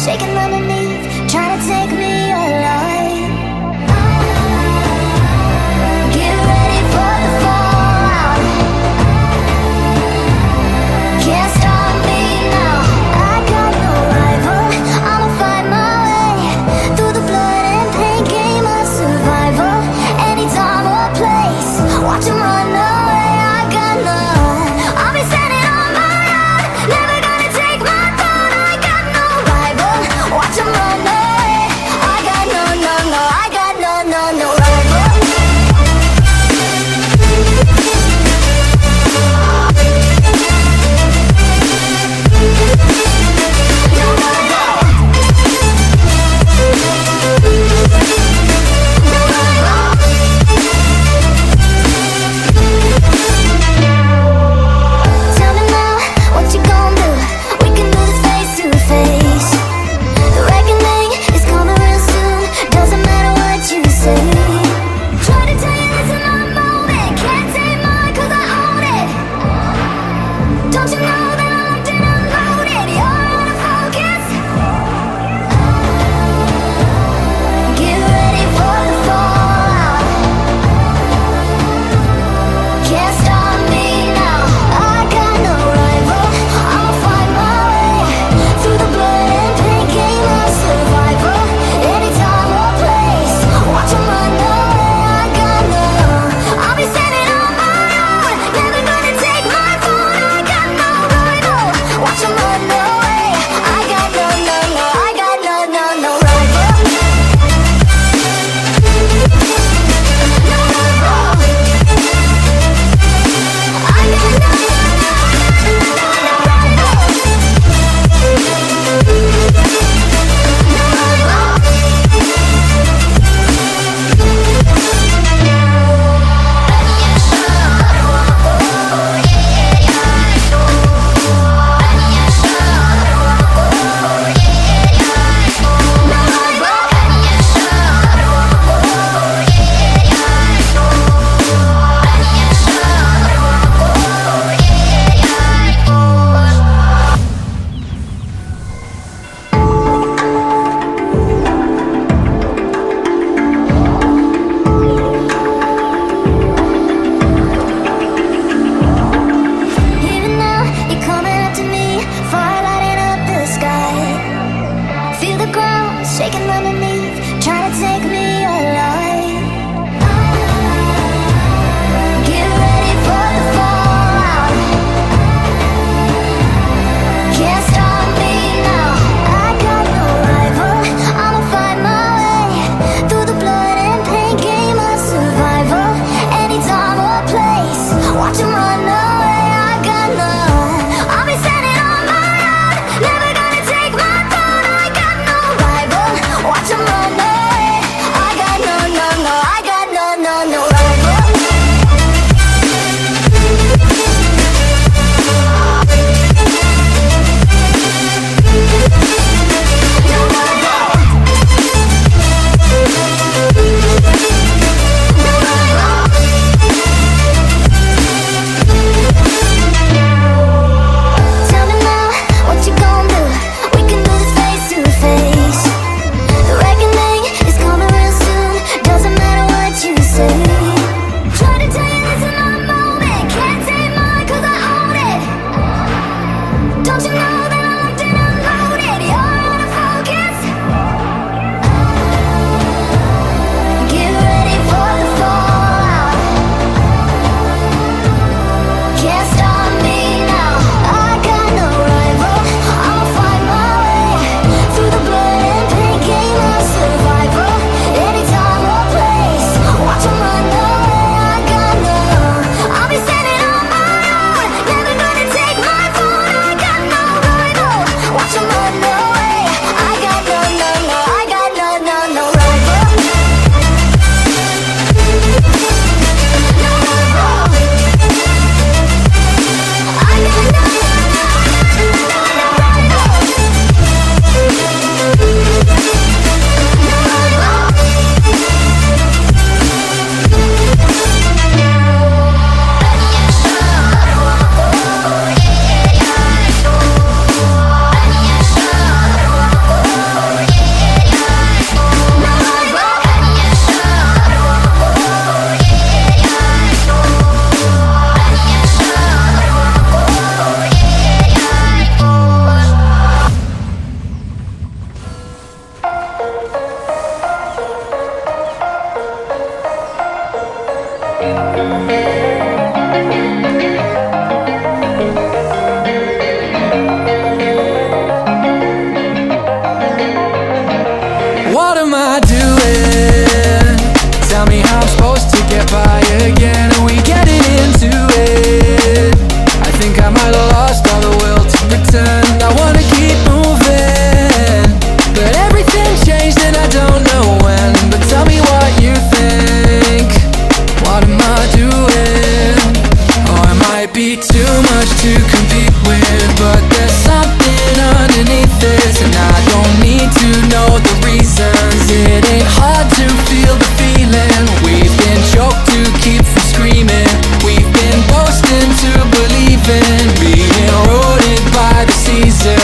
shaking underneath, trying to take me alive. Get ready for the fallout. Can't stop me now. I got no rival. I'ma find my way through the blood and pain, game of survival. Anytime or place, watch 'em run away. I got none. I'll be standing on my own, never gonna take my throne. I got no rival. Watch 'em run away. I got no, I got no rival. Tell me now, what you gon' do? We can do this face to face. The reckoning is coming real soon. Doesn't matter what you say. Try to tell you this in my moment. Can't take mine 'cause I own it. Don't you know that I'm locked and unloaded? You're out of focus. Get ready for the fallout. Can't stop me now. I got no rival. I'll find my way through the blood and pain, game of survival. Anytime or place, watch 'em run away. I got no. I'll be standing on my own, never gonna take my phone. I got no rival. Watch 'em run away. I got no, I got no rival. No rival. I got no Even now, you're coming up to me, fire lighting up the sky. Feel the ground shaking underneath, trying to take me alive. Get ready for the fallout. Can't stop me now. I got no rival. I'ma find my way through the blood and pain, game of survival. Anytime or place, watch 'em run away. I got none. I'll be standing on my own, never gonna take my throne. I got no rival. Watch 'em run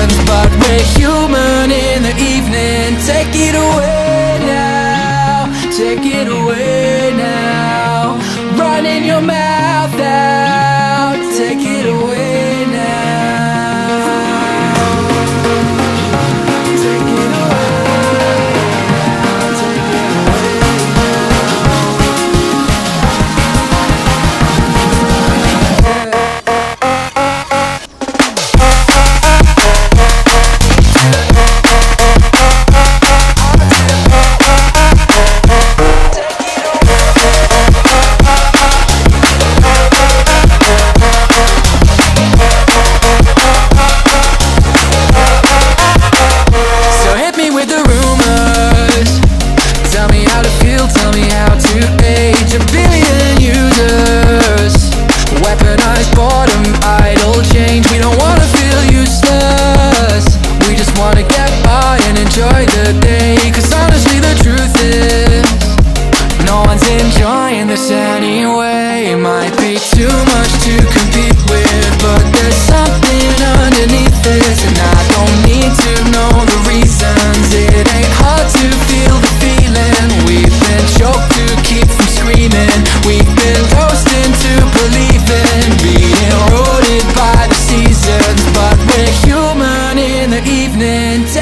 seasons, but we're human in the evening. Take it away now, take it away now. Running your mouth out, take it away now.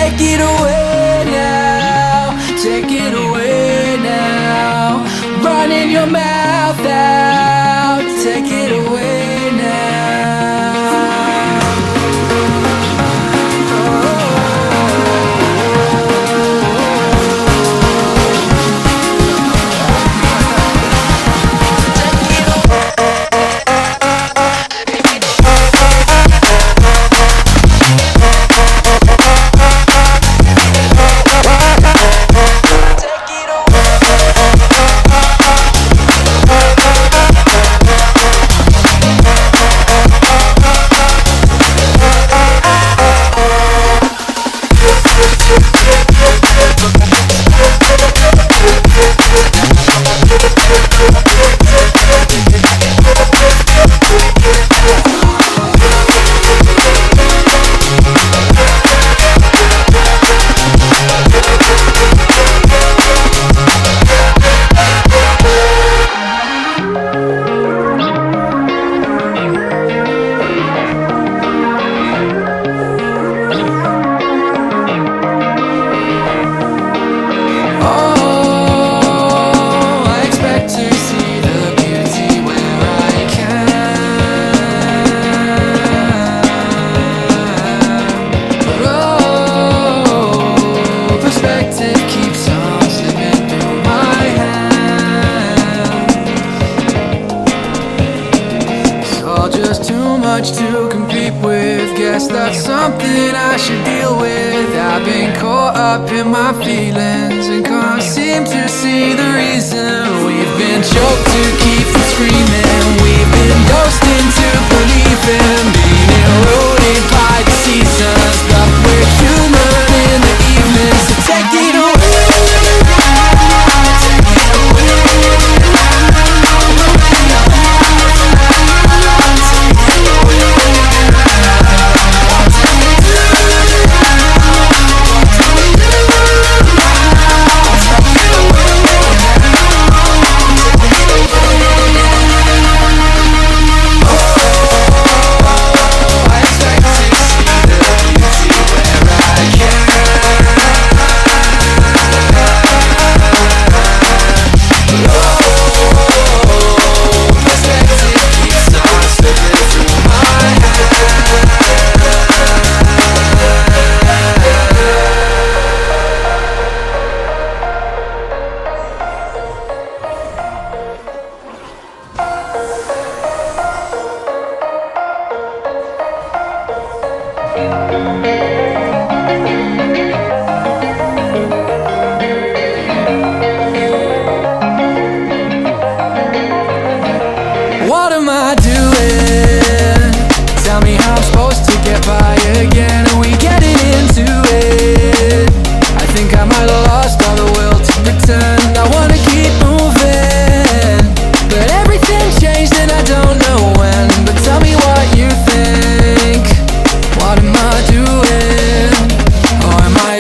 Take it away now, take it away to compete with. Guess that's something I should deal with. I've been caught up in my feelings and can't seem to see the reason. We've been choked to keep from screaming. We've been dosed into believing, being eroded by the seasons. But we're human in the evening, so take it away.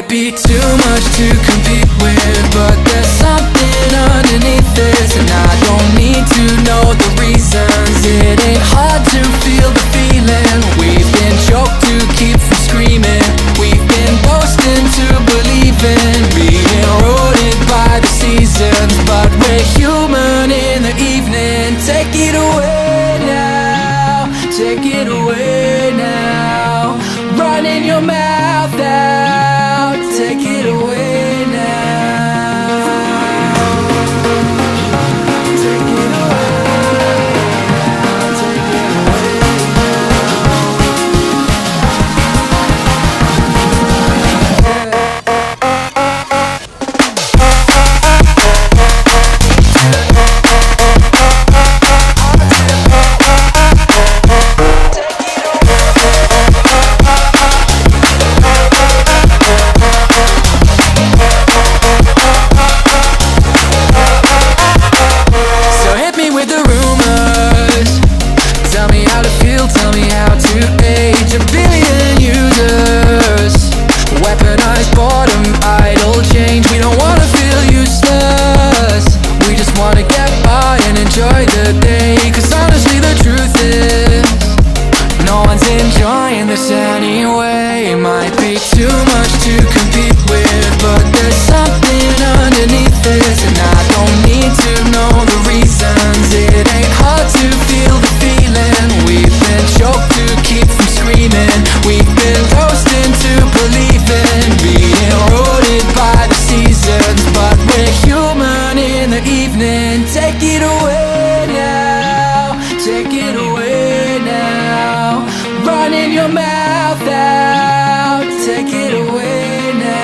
might be too much to compete with, but there's something underneath this, and I don't need to know the reasons. It ain't hard to feel the feeling. We've been choked to keep from screaming. We've been boasting to believe in being eroded by the seasons, but we're human in the evening. Take it away now, take it away now. Running your mouth out, take it away now. Take it away, take it away anyway. Might be too much to compete with, but there's something underneath this, and I don't need to know the reasons. It ain't hard to feel the feeling. We've been choked to keep from screaming. We've been toasting to believe in being eroded by the seasons, but we're human in the evening. Take it away now, take it away now. Running your mouth out, take it away now.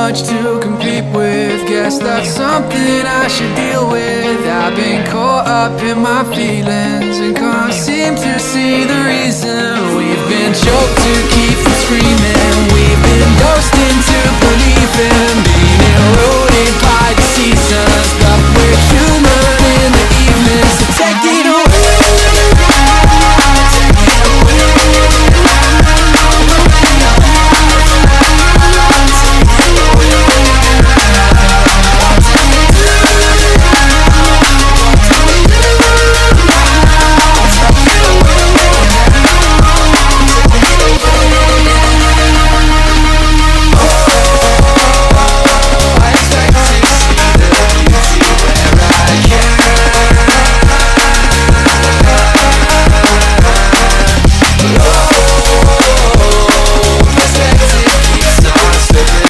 To compete with, guess that's something I should deal with. I've been caught up in my feelings and can't seem to see the reason. We've been choked to keep from screaming.